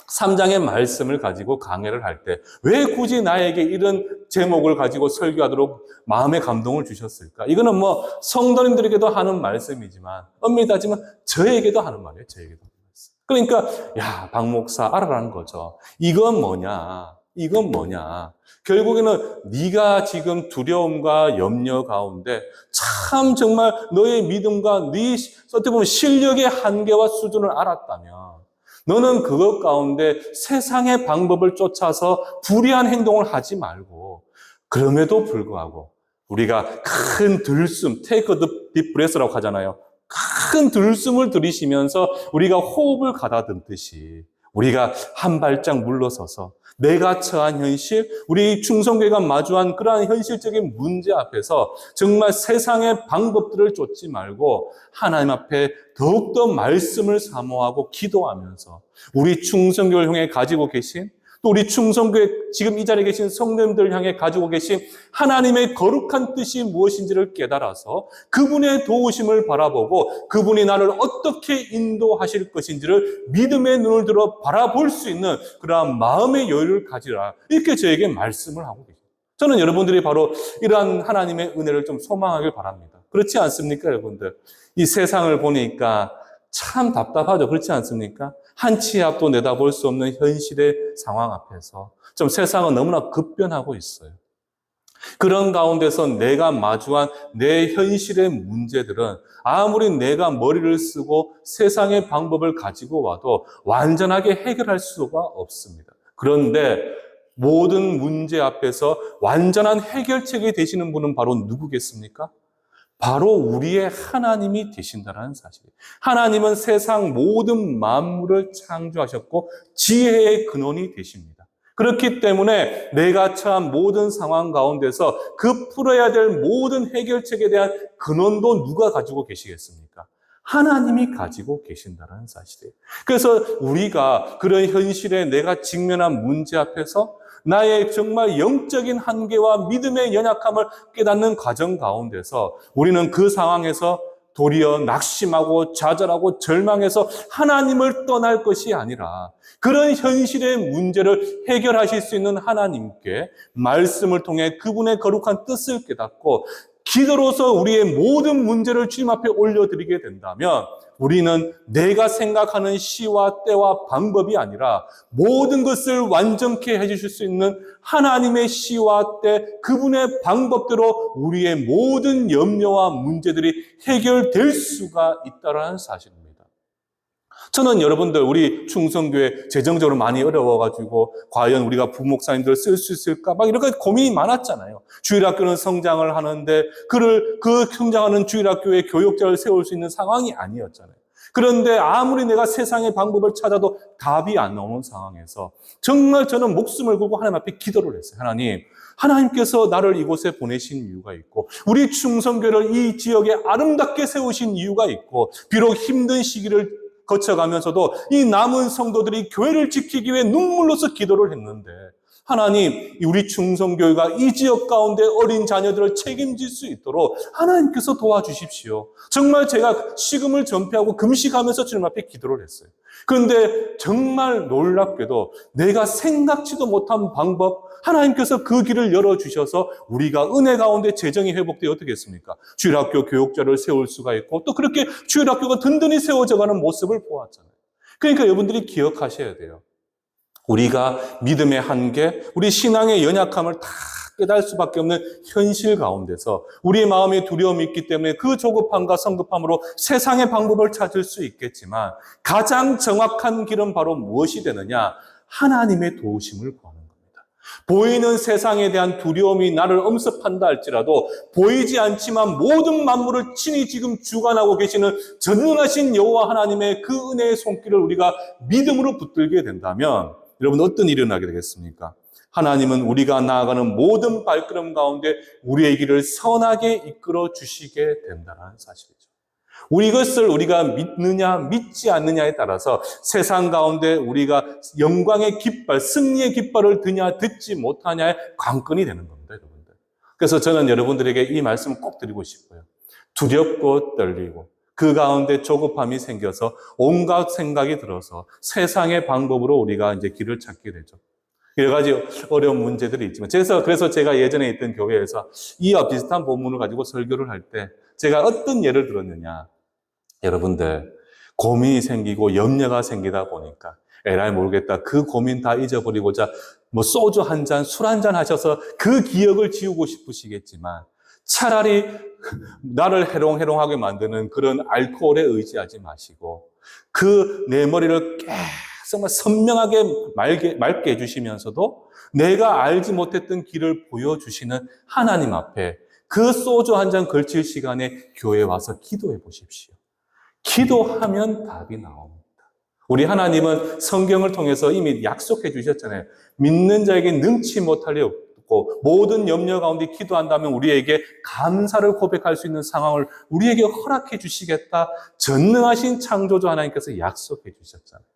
13장의 말씀을 가지고 강해를 할 때 왜 굳이 나에게 이런 제목을 가지고 설교하도록 마음의 감동을 주셨을까? 이거는 뭐 성도님들에게도 하는 말씀이지만 엄밀히 따지면 저에게도 하는 말이에요. 저에게도 하는 말씀. 그러니까 야, 박 목사 알아라는 거죠. 이건 뭐냐? 결국에는 네가 지금 두려움과 염려 가운데 참 정말 너의 믿음과 네 어떻게 보면 실력의 한계와 수준을 알았다면 너는 그것 가운데 세상의 방법을 쫓아서 불의한 행동을 하지 말고 그럼에도 불구하고 우리가 큰 들숨, take a deep breath라고 하잖아요. 큰 들숨을 들이쉬면서 우리가 호흡을 가다듬듯이 우리가 한 발짝 물러서서 내가 처한 현실, 우리 충성교회가 마주한 그러한 현실적인 문제 앞에서 정말 세상의 방법들을 쫓지 말고 하나님 앞에 더욱더 말씀을 사모하고 기도하면서 우리 충성교회를 향해 가지고 계신 또 우리 충성교회 지금 이 자리에 계신 성도님들 향해 가지고 계신 하나님의 거룩한 뜻이 무엇인지를 깨달아서 그분의 도우심을 바라보고 그분이 나를 어떻게 인도하실 것인지를 믿음의 눈을 들어 바라볼 수 있는 그러한 마음의 여유를 가지라. 이렇게 저에게 말씀을 하고 계십니다. 저는 여러분들이 바로 이러한 하나님의 은혜를 좀 소망하길 바랍니다. 그렇지 않습니까, 여러분들? 이 세상을 보니까 참 답답하죠. 그렇지 않습니까? 한 치 앞도 내다볼 수 없는 현실의 상황 앞에서 좀 세상은 너무나 급변하고 있어요. 그런 가운데서 내가 마주한 내 현실의 문제들은 아무리 내가 머리를 쓰고 세상의 방법을 가지고 와도 완전하게 해결할 수가 없습니다. 그런데 모든 문제 앞에서 완전한 해결책이 되시는 분은 바로 누구겠습니까? 바로 우리의 하나님이 되신다는 사실이에요. 하나님은 세상 모든 만물을 창조하셨고 지혜의 근원이 되십니다. 그렇기 때문에 내가 처한 모든 상황 가운데서 그 풀어야 될 모든 해결책에 대한 근원도 누가 가지고 계시겠습니까? 하나님이 가지고 계신다는 사실이에요. 그래서 우리가 그런 현실에 내가 직면한 문제 앞에서 나의 정말 영적인 한계와 믿음의 연약함을 깨닫는 과정 가운데서 우리는 그 상황에서 도리어 낙심하고 좌절하고 절망해서 하나님을 떠날 것이 아니라 그런 현실의 문제를 해결하실 수 있는 하나님께 말씀을 통해 그분의 거룩한 뜻을 깨닫고 기도로서 우리의 모든 문제를 주님 앞에 올려드리게 된다면 우리는 내가 생각하는 시와 때와 방법이 아니라 모든 것을 완전케 해주실 수 있는 하나님의 시와 때 그분의 방법대로 우리의 모든 염려와 문제들이 해결될 수가 있다는 사실입니다. 저는 여러분들 우리 충성교회 재정적으로 많이 어려워가지고 과연 우리가 부목사님들 쓸 수 있을까 막 이렇게 고민이 많았잖아요. 주일학교는 성장을 하는데 그 성장하는 주일학교에 교역자를 세울 수 있는 상황이 아니었잖아요. 그런데 아무리 내가 세상의 방법을 찾아도 답이 안 나오는 상황에서 정말 저는 목숨을 걸고 하나님 앞에 기도를 했어요. 하나님께서 나를 이곳에 보내신 이유가 있고 우리 충성교회를 이 지역에 아름답게 세우신 이유가 있고 비록 힘든 시기를 거쳐가면서도 이 남은 성도들이 교회를 지키기 위해 눈물로서 기도를 했는데 하나님, 우리 충성교회가 이 지역 가운데 어린 자녀들을 책임질 수 있도록 하나님께서 도와주십시오. 정말 제가 식음을 전폐하고 금식하면서 주님 앞에 기도를 했어요. 그런데 정말 놀랍게도 내가 생각지도 못한 방법, 하나님께서 그 길을 열어주셔서 우리가 은혜 가운데 재정이 회복되어 어떻게 했습니까? 주일학교 교육자를 세울 수가 있고 또 그렇게 주일학교가 든든히 세워져가는 모습을 보았잖아요. 그러니까 여러분들이 기억하셔야 돼요. 우리가 믿음의 한계, 우리 신앙의 연약함을 다 깨달을 수밖에 없는 현실 가운데서 우리의 마음에 두려움이 있기 때문에 그 조급함과 성급함으로 세상의 방법을 찾을 수 있겠지만 가장 정확한 길은 바로 무엇이 되느냐? 하나님의 도우심을 구하는 겁니다. 보이는 세상에 대한 두려움이 나를 엄습한다 할지라도 보이지 않지만 모든 만물을 친히 지금 주관하고 계시는 전능하신 여호와 하나님의 그 은혜의 손길을 우리가 믿음으로 붙들게 된다면 여러분 어떤 일이 일어나게 되겠습니까? 하나님은 우리가 나아가는 모든 발걸음 가운데 우리의 길을 선하게 이끌어 주시게 된다는 사실이죠. 이것을 우리가 믿느냐 믿지 않느냐에 따라서 세상 가운데 우리가 영광의 깃발, 승리의 깃발을 드냐 듣지 못하냐의 관건이 되는 겁니다, 여러분들. 그래서 저는 여러분들에게 이 말씀을 꼭 드리고 싶어요. 두렵고 떨리고 그 가운데 조급함이 생겨서 온갖 생각이 들어서 세상의 방법으로 우리가 이제 길을 찾게 되죠. 여러 가지 어려운 문제들이 있지만 그래서 제가 예전에 있던 교회에서 이와 비슷한 본문을 가지고 설교를 할 때 제가 어떤 예를 들었느냐. 여러분들 고민이 생기고 염려가 생기다 보니까 에라이 모르겠다. 그 고민 다 잊어버리고자 소주 한 잔, 술 한 잔 하셔서 그 기억을 지우고 싶으시겠지만 차라리 나를 해롱해롱하게 만드는 그런 알코올에 의지하지 마시고 내 머리를 정말 선명하게 맑게 해주시면서도 내가 알지 못했던 길을 보여주시는 하나님 앞에 그 소주 한 잔 걸칠 시간에 교회에 와서 기도해 보십시오. 기도하면 답이 나옵니다. 우리 하나님은 성경을 통해서 이미 약속해 주셨잖아요. 믿는 자에게 능치 못할 일 없고 모든 염려 가운데 기도한다면 우리에게 감사를 고백할 수 있는 상황을 우리에게 허락해 주시겠다. 전능하신 창조주 하나님께서 약속해 주셨잖아요.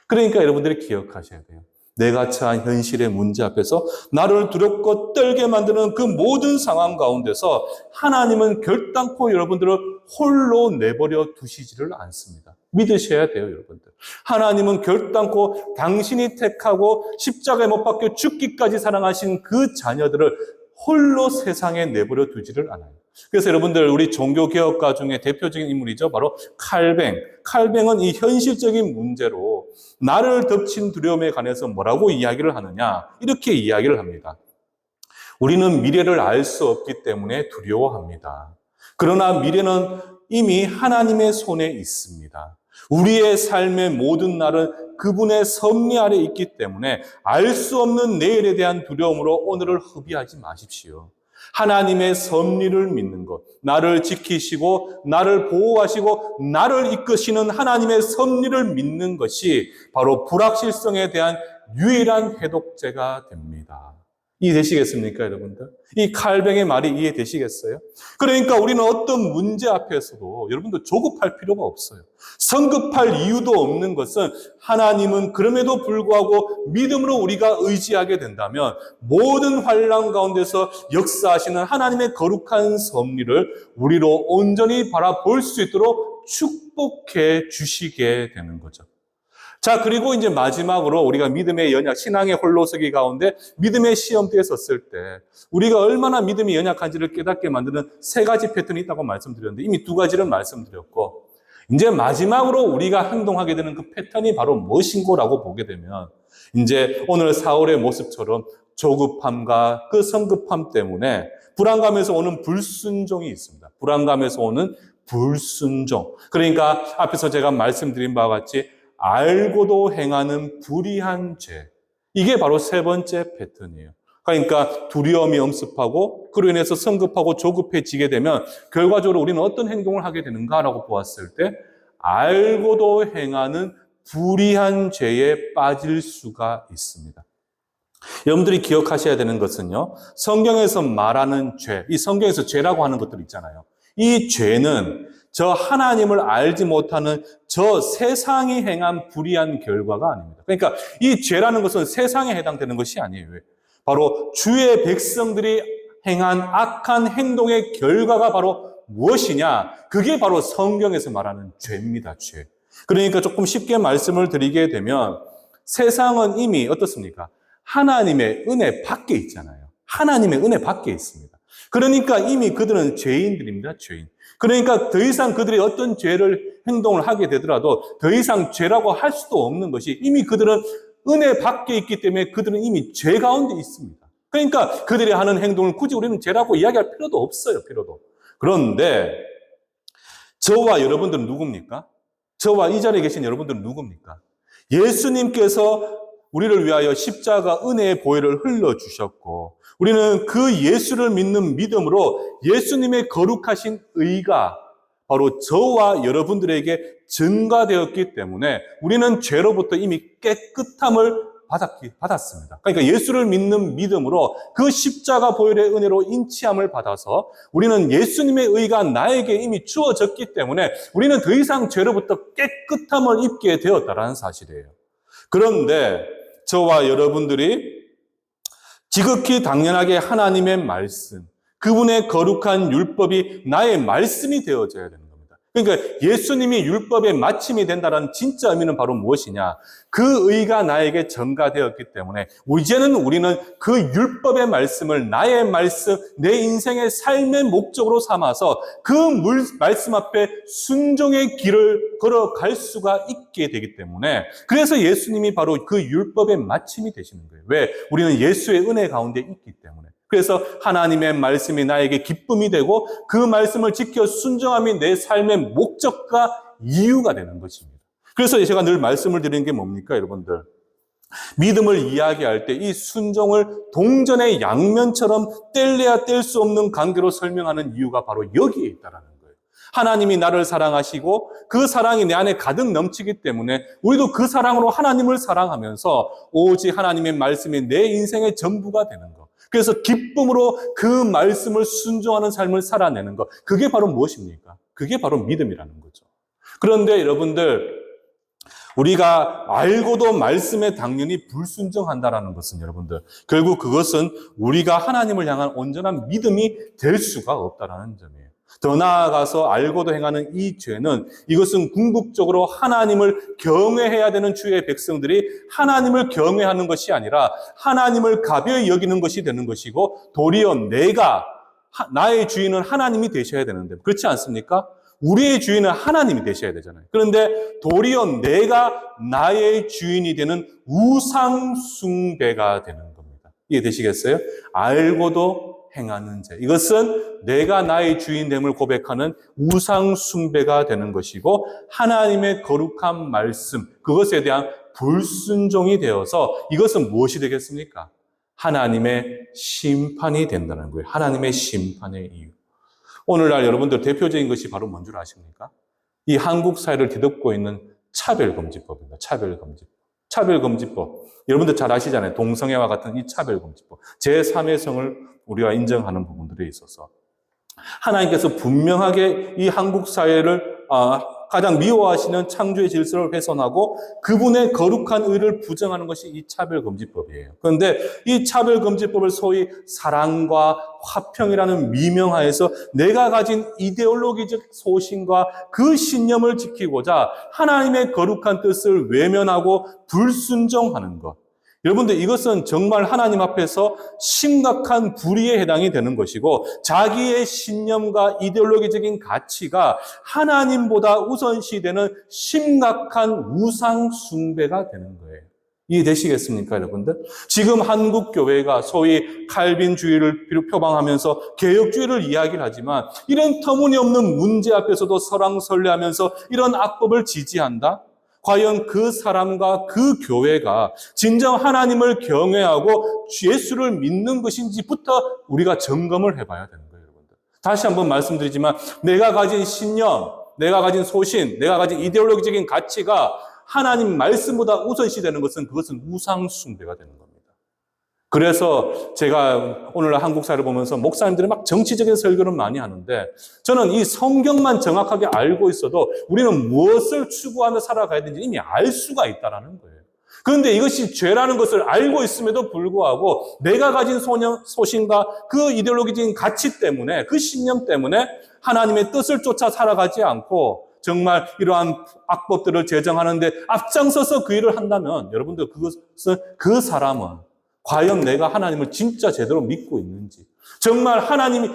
그러니까 여러분들이 기억하셔야 돼요. 내가 처한 현실의 문제 앞에서 나를 두렵고 떨게 만드는 그 모든 상황 가운데서 하나님은 결단코 여러분들을 홀로 내버려 두시지를 않습니다. 믿으셔야 돼요, 여러분들. 하나님은 결단코 당신이 택하고 십자가에 못 박혀 죽기까지 사랑하신 그 자녀들을 홀로 세상에 내버려 두지를 않아요. 그래서 여러분들, 우리 종교개혁가 중에 대표적인 인물이죠. 바로 칼뱅. 칼뱅은 이 현실적인 문제로 나를 덮친 두려움에 관해서 뭐라고 이야기를 하느냐, 이렇게 이야기를 합니다. 우리는 미래를 알 수 없기 때문에 두려워합니다. 그러나 미래는 이미 하나님의 손에 있습니다. 우리의 삶의 모든 날은 그분의 섭리 아래 있기 때문에 알 수 없는 내일에 대한 두려움으로 오늘을 허비하지 마십시오. 하나님의 섭리를 믿는 것, 나를 지키시고 나를 보호하시고 나를 이끄시는 하나님의 섭리를 믿는 것이 바로 불확실성에 대한 유일한 해독제가 됩니다. 이해되시겠습니까, 여러분들? 이 칼뱅의 말이 이해되시겠어요? 그러니까 우리는 어떤 문제 앞에서도 여러분들 조급할 필요가 없어요. 성급할 이유도 없는 것은 하나님은 그럼에도 불구하고 믿음으로 우리가 의지하게 된다면 모든 환난 가운데서 역사하시는 하나님의 거룩한 섭리를 우리로 온전히 바라볼 수 있도록 축복해 주시게 되는 거죠. 자, 그리고 이제 마지막으로 우리가 믿음의 연약, 신앙의 홀로서기 가운데 믿음의 시험대에 섰을 때 우리가 얼마나 믿음이 연약한지를 깨닫게 만드는 세 가지 패턴이 있다고 말씀드렸는데 이미 두 가지를 말씀드렸고, 이제 마지막으로 우리가 행동하게 되는 그 패턴이 바로 무엇인고라고 보게 되면 이제 오늘 사울의 모습처럼 조급함과 그 성급함 때문에 불안감에서 오는 불순종이 있습니다. 불안감에서 오는 불순종. 그러니까 앞에서 제가 말씀드린 바와 같이 알고도 행하는 불의한 죄. 이게 바로 세 번째 패턴이에요. 그러니까 두려움이 엄습하고 그로 인해서 성급하고 조급해지게 되면 결과적으로 우리는 어떤 행동을 하게 되는가라고 보았을 때 알고도 행하는 불의한 죄에 빠질 수가 있습니다. 여러분들이 기억하셔야 되는 것은요, 성경에서 말하는 죄, 이 성경에서 죄라고 하는 것들 있잖아요. 이 죄는 저 하나님을 알지 못하는 저 세상이 행한 불의한 결과가 아닙니다. 그러니까 이 죄라는 것은 세상에 해당되는 것이 아니에요. 바로 주의 백성들이 행한 악한 행동의 결과가 바로 무엇이냐? 그게 바로 성경에서 말하는 죄입니다. 죄. 그러니까 조금 쉽게 말씀을 드리게 되면 세상은 이미 어떻습니까? 하나님의 은혜 밖에 있잖아요. 하나님의 은혜 밖에 있습니다. 그러니까 이미 그들은 죄인들입니다. 죄인. 그러니까 더 이상 그들이 어떤 죄를 행동을 하게 되더라도 더 이상 죄라고 할 수도 없는 것이 이미 그들은 은혜 밖에 있기 때문에 그들은 이미 죄 가운데 있습니다. 그러니까 그들이 하는 행동을 굳이 우리는 죄라고 이야기할 필요도 없어요. 필요도. 그런데 저와 여러분들은 누굽니까? 저와 이 자리에 계신 여러분들은 누굽니까? 예수님께서 우리를 위하여 십자가 은혜의 보혈을 흘러주셨고 우리는 그 예수를 믿는 믿음으로 예수님의 거룩하신 의가 바로 저와 여러분들에게 증가되었기 때문에 우리는 죄로부터 이미 깨끗함을 받았습니다. 그러니까 예수를 믿는 믿음으로 그 십자가 보혈의 은혜로 인치함을 받아서 우리는 예수님의 의가 나에게 이미 주어졌기 때문에 우리는 더 이상 죄로부터 깨끗함을 입게 되었다는 사실이에요. 그런데 저와 여러분들이 지극히 당연하게 하나님의 말씀, 그분의 거룩한 율법이 나의 말씀이 되어져야 되는 겁니다. 그러니까 예수님이 율법의 마침이 된다는 진짜 의미는 바로 무엇이냐? 그 의가 나에게 전가되었기 때문에 이제는 우리는 그 율법의 말씀을 나의 말씀, 내 인생의 삶의 목적으로 삼아서 그 말씀 앞에 순종의 길을 걸어갈 수가 있게 되기 때문에 그래서 예수님이 바로 그 율법의 마침이 되시는 거예요. 왜? 우리는 예수의 은혜 가운데 있기 때문에. 그래서 하나님의 말씀이 나에게 기쁨이 되고 그 말씀을 지켜 순종함이 내 삶의 목적과 이유가 되는 것입니다. 그래서 제가 늘 말씀을 드리는 게 뭡니까, 여러분들? 믿음을 이야기할 때 이 순종을 동전의 양면처럼 뗄래야 뗄 수 없는 관계로 설명하는 이유가 바로 여기에 있다는 거예요. 하나님이 나를 사랑하시고 그 사랑이 내 안에 가득 넘치기 때문에 우리도 그 사랑으로 하나님을 사랑하면서 오직 하나님의 말씀이 내 인생의 전부가 되는 것. 그래서 기쁨으로 그 말씀을 순종하는 삶을 살아내는 것. 그게 바로 무엇입니까? 그게 바로 믿음이라는 거죠. 그런데 여러분들, 우리가 알고도 말씀에 당연히 불순종한다라는 것은 여러분들, 결국 그것은 우리가 하나님을 향한 온전한 믿음이 될 수가 없다라는 점이에요. 더 나아가서 알고도 행하는 이 죄는, 이것은 궁극적으로 하나님을 경외해야 되는 주의 백성들이 하나님을 경외하는 것이 아니라 하나님을 가벼이 여기는 것이 되는 것이고, 도리어 나의 주인은 하나님이 되셔야 되는데, 그렇지 않습니까? 우리의 주인은 하나님이 되셔야 되잖아요. 그런데 도리어 내가 나의 주인이 되는 우상 숭배가 되는 겁니다. 이해되시겠어요? 알고도 행하는 죄. 이것은 내가 나의 주인됨을 고백하는 우상 숭배가 되는 것이고, 하나님의 거룩한 말씀, 그것에 대한 불순종이 되어서 이것은 무엇이 되겠습니까? 하나님의 심판이 된다는 거예요. 하나님의 심판의 이유. 오늘날 여러분들 대표적인 것이 바로 뭔 줄 아십니까? 이 한국 사회를 뒤덮고 있는 차별금지법입니다. 차별금지법. 여러분들 잘 아시잖아요. 동성애와 같은 이 차별금지법. 제3의 성을 우리가 인정하는 부분들에 있어서 하나님께서 분명하게 이 한국 사회를 가장 미워하시는 창조의 질서를 훼손하고 그분의 거룩한 의를 부정하는 것이 이 차별금지법이에요. 그런데 이 차별금지법을 소위 사랑과 화평이라는 미명하에서 내가 가진 이데올로기적 소신과 그 신념을 지키고자 하나님의 거룩한 뜻을 외면하고 불순종하는 것. 여러분들, 이것은 정말 하나님 앞에서 심각한 불의에 해당이 되는 것이고, 자기의 신념과 이데올로기적인 가치가 하나님보다 우선시되는 심각한 우상 숭배가 되는 거예요. 이해되시겠습니까, 여러분들? 지금 한국 교회가 소위 칼빈주의를 표방하면서 개혁주의를 이야기를 하지만, 이런 터무니없는 문제 앞에서도 설왕설래하면서 이런 악법을 지지한다? 과연 그 사람과 그 교회가 진정 하나님을 경외하고 예수를 믿는 것인지부터 우리가 점검을 해봐야 되는 거예요, 여러분들. 다시 한번 말씀드리지만, 내가 가진 신념, 내가 가진 소신, 내가 가진 이데올로기적인 가치가 하나님 말씀보다 우선시되는 것은, 그것은 우상 숭배가 되는 겁니다. 그래서 제가 오늘 한국 사회를 보면서 목사님들이 막 정치적인 설교를 많이 하는데, 저는 이 성경만 정확하게 알고 있어도 우리는 무엇을 추구하며 살아가야 되는지 이미 알 수가 있다는 거예요. 그런데 이것이 죄라는 것을 알고 있음에도 불구하고 내가 가진 소신과 그 이데올로기적인 가치 때문에, 그 신념 때문에 하나님의 뜻을 쫓아 살아가지 않고 정말 이러한 악법들을 제정하는데 앞장서서 그 일을 한다면, 여러분들, 그 사람은 과연 내가 하나님을 진짜 제대로 믿고 있는지, 정말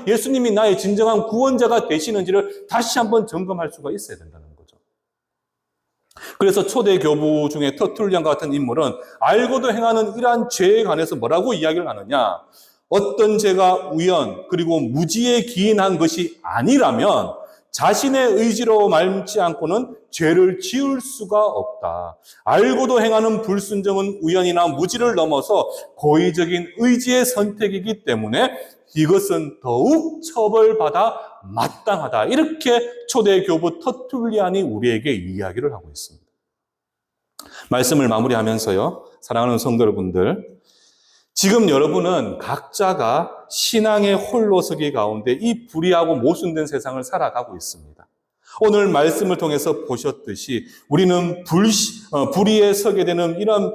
예수님이 나의 진정한 구원자가 되시는지를 다시 한번 점검할 수가 있어야 된다는 거죠. 그래서 초대 교부 중에 터툴리안과 같은 인물은 알고도 행하는 이러한 죄에 관해서 뭐라고 이야기를 하느냐? 어떤 죄가 우연 그리고 무지에 기인한 것이 아니라면 자신의 의지로 말지 않고는 죄를 지을 수가 없다. 알고도 행하는 불순종은 우연이나 무지를 넘어서 고의적인 의지의 선택이기 때문에 이것은 더욱 처벌받아 마땅하다. 이렇게 초대 교부 터툴리안이 우리에게 이야기를 하고 있습니다. 말씀을 마무리하면서요, 사랑하는 성도 여러분들, 지금 여러분은 각자가 신앙의 홀로서기 가운데 이 불의하고 모순된 세상을 살아가고 있습니다. 오늘 말씀을 통해서 보셨듯이 우리는 불시에 서게 되는 이런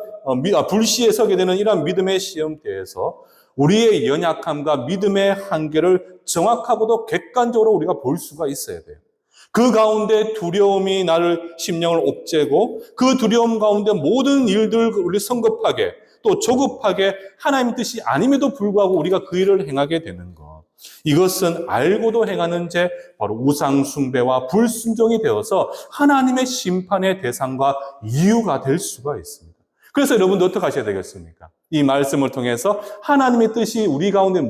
믿음의 시험대에서 우리의 연약함과 믿음의 한계를 정확하고도 객관적으로 우리가 볼 수가 있어야 돼요. 그 가운데 두려움이 나를 심령을 옥죄고, 그 두려움 가운데 모든 일들 우리 성급하게 또 조급하게 하나님의 뜻이 아님에도 불구하고 우리가 그 일을 행하게 되는 것, 이것은 알고도 행하는 죄, 바로 우상 숭배와 불순종이 되어서 하나님의 심판의 대상과 이유가 될 수가 있습니다. 그래서 여러분도 어떻게 하셔야 되겠습니까? 이 말씀을 통해서 하나님의 뜻이 우리 가운데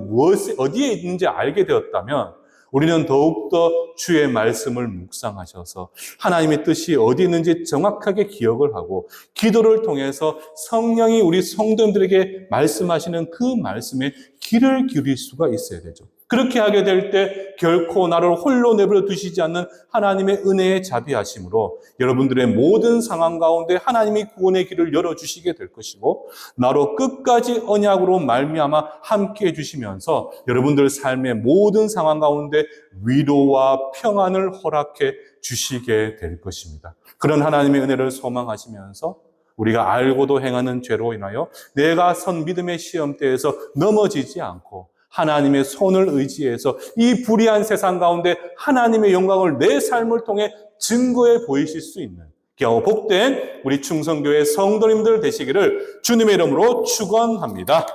어디에 있는지 알게 되었다면 우리는 더욱더 주의 말씀을 묵상하셔서 하나님의 뜻이 어디 있는지 정확하게 기억을 하고, 기도를 통해서 성령이 우리 성도들에게 말씀하시는 그 말씀에 귀를 기울일 수가 있어야 되죠. 그렇게 하게 될 때 결코 나를 홀로 내버려 두시지 않는 하나님의 은혜의 자비하심으로 여러분들의 모든 상황 가운데 하나님이 구원의 길을 열어주시게 될 것이고, 나로 끝까지 언약으로 말미암아 함께해 주시면서 여러분들 삶의 모든 상황 가운데 위로와 평안을 허락해 주시게 될 것입니다. 그런 하나님의 은혜를 소망하시면서 우리가 알고도 행하는 죄로 인하여 내가 선 믿음의 시험대에서 넘어지지 않고 하나님의 손을 의지해서 이 불의한 세상 가운데 하나님의 영광을 내 삶을 통해 증거해 보이실 수 있는 겨우 복된 우리 충성교회 성도님들 되시기를 주님의 이름으로 축원합니다.